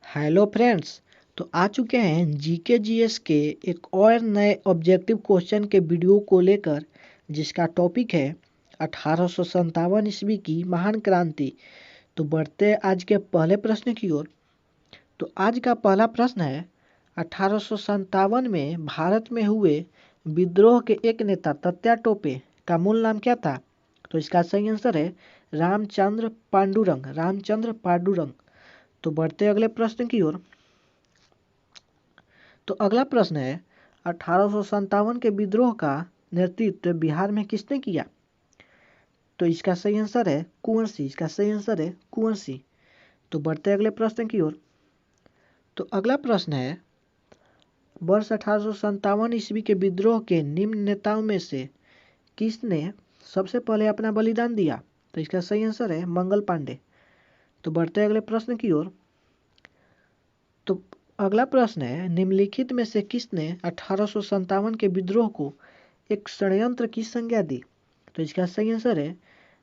Hello friends. तो आ चुके हैं जीके जीएस के एक और नए ऑब्जेक्टिव क्वेश्चन के वीडियो को लेकर, जिसका टॉपिक है 1857 ईस्वी की महान क्रांति। तो बढ़ते आज के पहले प्रश्न की ओर। तो आज का पहला प्रश्न है, 1857 में भारत में हुए विद्रोह के एक नेता तात्या टोपे का मूल नाम क्या था? तो इसका सही आंसर है रामचंद्र पांडुरंग। रामचंद्र पांडुरंग। तो बढ़ते अगले प्रश्न की ओर। तो अगला प्रश्न है, 1857 के विद्रोह का नेतृत्व बिहार में किसने किया? तो इसका सही आंसर है कुंवर सिंह। इसका सही आंसर है कुंवर सिंह। तो बढ़ते अगले प्रश्न की ओर। तो अगला प्रश्न है, वर्ष 1857 ईस्वी के विद्रोह के निम्न नेताओं में से किसने सबसे पहले अपना बलिदान दिया? तो इसका सही आंसर है मंगल पांडे। तो बढ़ते अगले प्रश्न की ओर। तो अगला प्रश्न है, निम्नलिखित में से किसने 1857 के विद्रोह को एक षड्यंत्र की संज्ञा दी? तो इसका सही आंसर है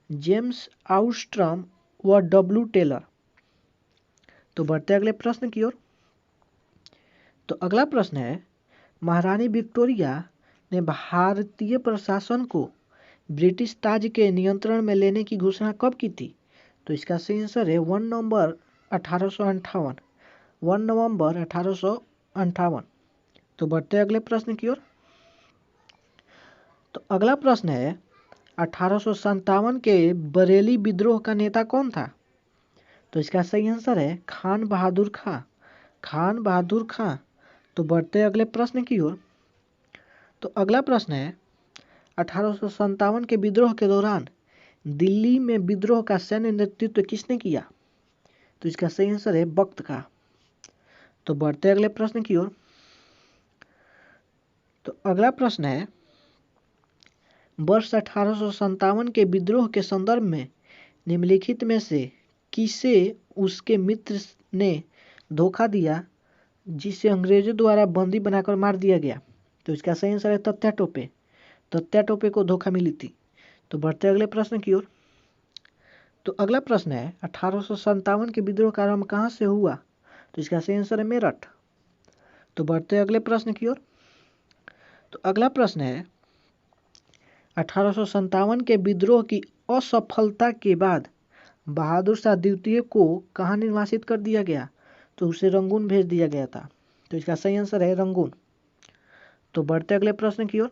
जेम्स आउस्ट्रम व डब्ल्यू टेलर। तो बढ़ते अगले प्रश्न की ओर। तो अगला प्रश्न है, महारानी विक्टोरिया ने भारतीय प्रशासन को ब्रिटिश ताज के नियंत्रण में लेने की घोषणा कब की थी? तो इसका सही आंसर है 1 नवंबर 1858। 1 नवंबर 1858। तो बढ़ते अगले प्रश्न की ओर। तो अगला प्रश्न है, 1857 के बरेली विद्रोह का नेता कौन था? तो इसका सही आंसर है खान बहादुर खां। खान बहादुर खां। तो बढ़ते अगले प्रश्न की ओर। तो अगला प्रश्न है, 1857 के विद्रोह के दौरान दिल्ली में विद्रोह का सैन्य नेतृत्व किसने किया? तो इसका सही आंसर है बख्त का। तो बढ़ते अगले प्रश्न की ओर। तो अगला प्रश्न है, वर्ष 1857 के विद्रोह के संदर्भ में निम्नलिखित में से किसे उसके मित्र ने धोखा दिया जिसे अंग्रेजों द्वारा बंदी बनाकर मार दिया गया? तो इसका सही आंसर है तात्या टोपे। तात्या टोपे को धोखा मिली थी। तो बढ़ते अगले प्रश्न की ओर। तो अगला प्रश्न है, 1857 के विद्रोह का आरंभ कहाँ से हुआ? तो इसका सही आंसर है मेरठ। तो बढ़ते अगले प्रश्न की ओर। तो अगला प्रश्न है, 1857 के विद्रोह की असफलता के बाद बहादुर शाह द्वितीय को कहाँ निर्वासित कर दिया गया? तो उसे रंगून भेज दिया गया था। तो इसका सही आंसर है रंगून। तो बढ़ते अगले प्रश्न की ओर।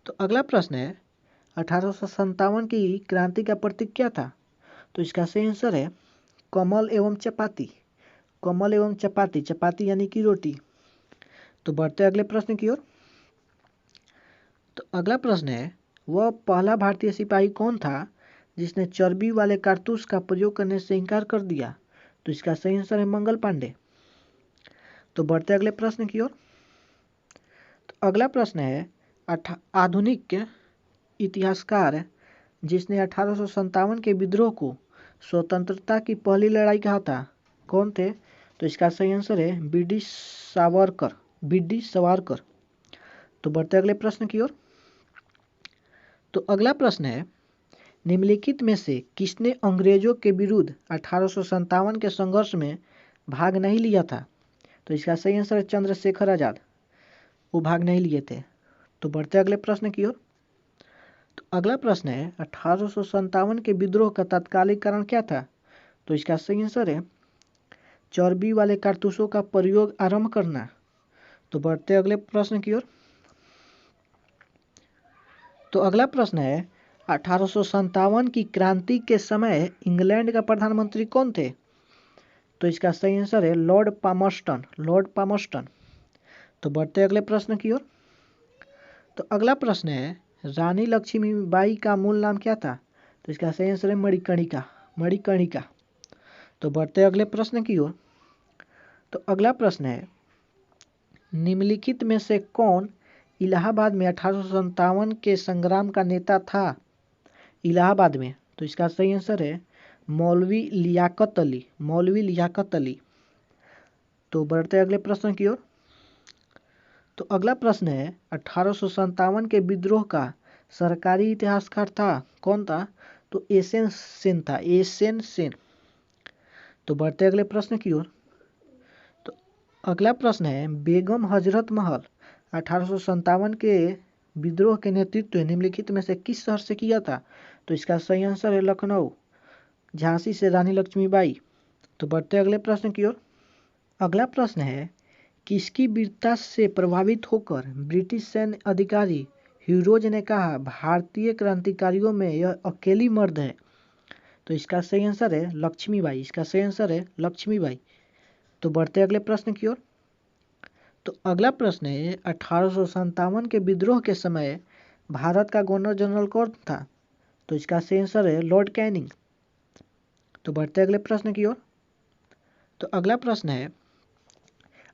तो अगला प्रश्न है, 1857 की क्रांति का प्रतीक क्या था? तो इसका सही आंसर है कमल एवं चपाती। कमल एवं चपाती। चपाती यानी कि रोटी। तो बढ़ते अगले प्रश्न की ओर। तो अगला प्रश्न है, वह पहला भारतीय सिपाही कौन था जिसने चर्बी वाले कारतूस का प्रयोग करने से इनकार कर दिया? तो इसका सही आंसर है मंगल पांडे। तो बढ़ते अगले प्रश्न की ओर। तो अगला प्रश्न है, आधुनिक इतिहासकार जिसने 1857 के विद्रोह को स्वतंत्रता की पहली लड़ाई कहा था, कौन थे? तो इसका सही आंसर है बीडी सावरकर। बीडी सावरकर। तो बढ़ते अगले प्रश्न की ओर। तो अगला प्रश्न है, निम्नलिखित में से किसने अंग्रेजों के विरुद्ध 1857 के संघर्ष में भाग नहीं लिया था? तो इसका सही आंसर है चंद्रशेखर आजाद। वो भाग नहीं लिए थे। तो बढ़ते अगले प्रश्न की ओर। तो अगला प्रश्न है, 1857 के विद्रोह का तात्कालिक कारण क्या था? तो इसका सही आंसर है चर्बी वाले कारतूसों का प्रयोग आरंभ करना। तो बढ़ते अगले प्रश्न की ओर। तो अगला प्रश्न है, 1857 की क्रांति के समय इंग्लैंड का प्रधानमंत्री कौन थे? तो इसका सही आंसर है लॉर्ड पामर्स्टन। Lord Palmerston. तो बढ़ते अगले प्रश्न की ओर। तो अगला प्रश्न है, रानी लक्ष्मीबाई का मूल नाम क्या था? तो इसका सही आंसर है मणिकर्णिका। मणिकर्णिका। तो बढ़ते अगले प्रश्न की ओर। तो अगला प्रश्न है, निम्नलिखित में से कौन इलाहाबाद में 1857 के संग्राम का नेता था? इलाहाबाद में। तो इसका सही आंसर है मौलवी लियाकत अली। मौलवी लियाकत अली। तो बढ़ते अगले प्रश्न की ओर। तो अगला प्रश्न है, 1857 के विद्रोह का सरकारी इतिहासकार था, कौन था? तो एसएन सेन था। एसएन सेन। तो बढ़ते अगले प्रश्न की ओर। अगला प्रश्न है, बेगम हजरत महल 1857 के विद्रोह के नेतृत्व निम्नलिखित में से किस शहर से किया था? तो इसका सही आंसर है लखनऊ। झांसी से रानी लक्ष्मीबाई। तो बढ़ते अगले प्रश्न की ओर। अगला प्रश्न है, किसकी वीरता से प्रभावित होकर ब्रिटिश सैन्य अधिकारी ह्यूरोज ने कहा, भारतीय क्रांतिकारियों में यह अकेली मर्द है? तो इसका सही आंसर है लक्ष्मीबाई। इसका सही आंसर है लक्ष्मीबाई। तो बढ़ते अगले प्रश्न की ओर। तो अगला प्रश्न है, 1857 के विद्रोह के समय भारत का गवर्नर जनरल कौन था? तो इसका सही आंसर है लॉर्ड कैनिंग। तो बढ़ते अगले प्रश्न की ओर। तो अगला प्रश्न है,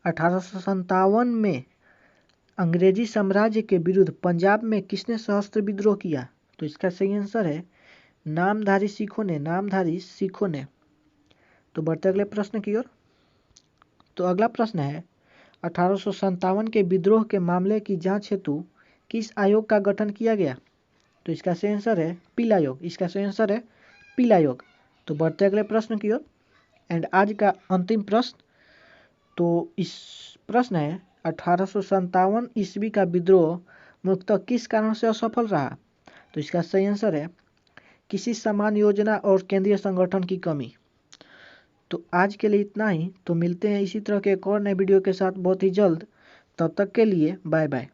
1857 में अंग्रेजी साम्राज्य के विरुद्ध पंजाब में किसने सशस्त्र विद्रोह किया? तो इसका सही आंसर है नामधारी सिखों ने। तो बढ़ते अगले प्रश्न की ओर। तो अगला प्रश्न है, 1857 के विद्रोह के मामले की जांच हेतु किस आयोग का गठन किया गया? तो इसका सही आंसर है पील आयोग। इसका सही आंसर है पील आयोग। तो बढ़ते अगले प्रश्न की ओर। एंड आज का अंतिम प्रश्न, तो इस प्रश्न है, 1857 ईस्वी का विद्रोह मुख्यतः किस कारण से असफल रहा? तो इसका सही आंसर है किसी समान योजना और केंद्रीय संगठन की कमी। तो आज के लिए इतना ही। तो मिलते हैं इसी तरह के एक और नए वीडियो के साथ बहुत ही जल्द। तब तक के लिए बाय बाय।